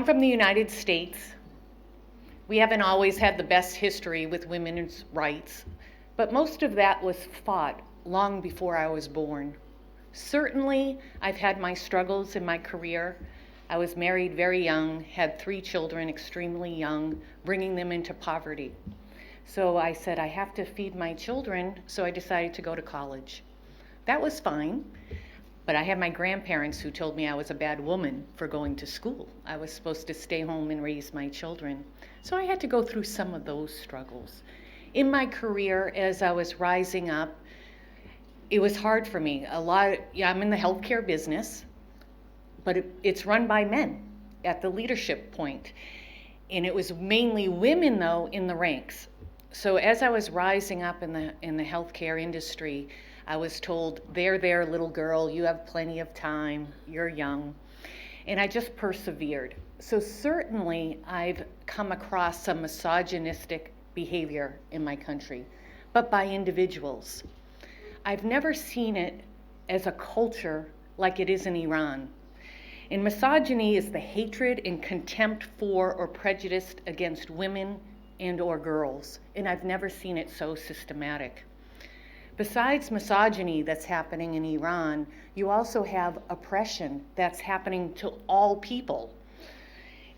from the United States. We haven't always had the best history with women's rights, but most of that was fought long before I was born. Certainly, I've had my struggles in my career. I was married very young, had 3 children extremely young, bringing them into poverty. So I said, I have to feed my children, so I decided to go to college. That was fine, but I had my grandparents who told me I was a bad woman for going to school. I was supposed to stay home and raise my children. So I had to go through some of those struggles. In my career, as I was rising up, it was hard for me. I'm in the healthcare business, but it's run by men at the leadership point. And it was mainly women, though, in the ranks. So as I was rising up in the healthcare industry, I was told, there, little girl, you have plenty of time, you're young. And I just persevered. So certainly I've come across some misogynistic behavior in my country, but by individuals. I've never seen it as a culture like it is in Iran. And misogyny is the hatred and contempt for or prejudice against women and or girls. And I've never seen it so systematic. Besides misogyny that's happening in Iran, you also have oppression that's happening to all people.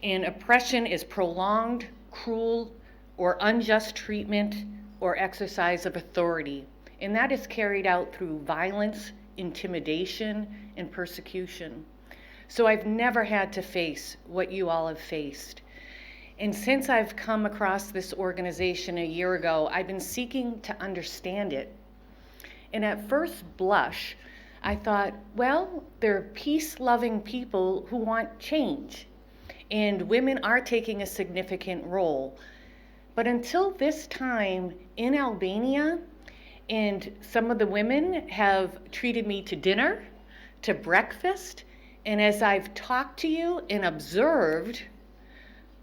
And oppression is prolonged, cruel, or unjust treatment or exercise of authority. And that is carried out through violence, intimidation, and persecution. So I've never had to face what you all have faced. And since I've come across this organization a year ago, I've been seeking to understand it. And at first blush, I thought, well, they're peace-loving people who want change. And women are taking a significant role. But until this time in Albania, and some of the women have treated me to dinner, to breakfast, and as I've talked to you and observed,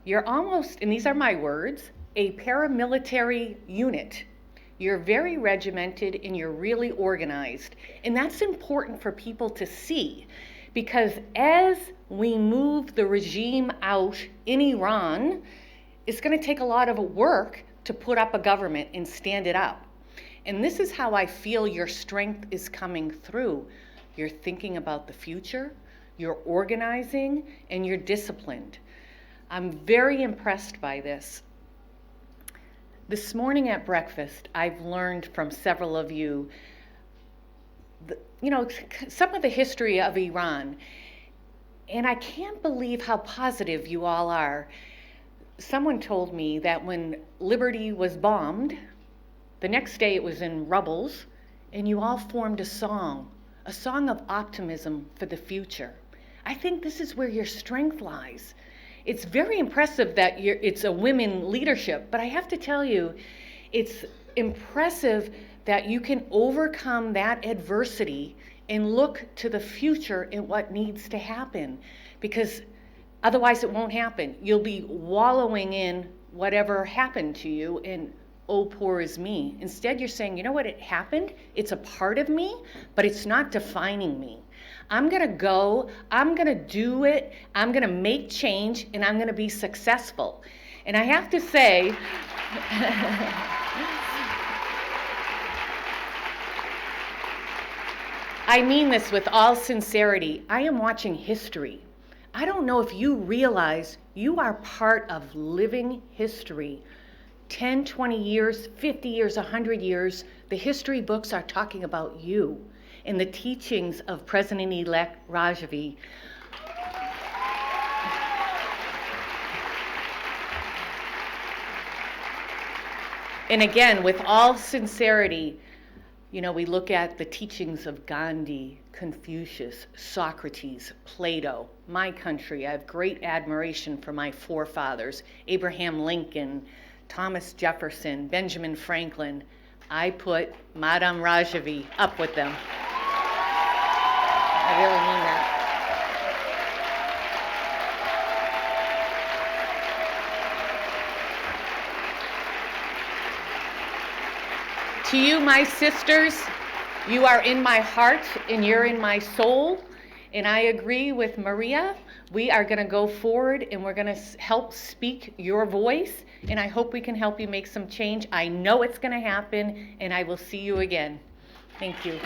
you're almost, and these are my words, a paramilitary unit. You're very regimented and you're really organized. And that's important for people to see, because as we move the regime out in Iran, it's going to take a lot of work to put up a government and stand it up. And this is how I feel your strength is coming through. You're thinking about the future, you're organizing, and you're disciplined. I'm very impressed by this. This morning at breakfast, I've learned from several of you, some of the history of Iran. And I can't believe how positive you all are. Someone told me that when Liberty was bombed, the next day it was in rubbles, and you all formed a song of optimism for the future. I think this is where your strength lies. It's very impressive that it's a women leadership, but I have to tell you, it's impressive that you can overcome that adversity and look to the future and what needs to happen, because otherwise it won't happen. You'll be wallowing in whatever happened to you and oh, poor is me. Instead, you're saying, you know what, it happened, it's a part of me, but it's not defining me. I'm gonna go, I'm gonna do it, I'm gonna make change, and I'm gonna be successful. And I have to say, I mean this with all sincerity, I am watching history. I don't know if you realize you are part of living history. 10, 20 years, 50 years, 100 years, the history books are talking about you and the teachings of President-elect Rajavi. And again, with all sincerity, we look at the teachings of Gandhi, Confucius, Socrates, Plato, my country. I have great admiration for my forefathers, Abraham Lincoln, Thomas Jefferson, Benjamin Franklin. I put Madame Rajavi up with them. I really mean that. To you, my sisters, you are in my heart and you're in my soul. And I agree with Maria. We are going to go forward and we're going to help speak your voice. And I hope we can help you make some change. I know it's going to happen, and I will see you again. Thank you.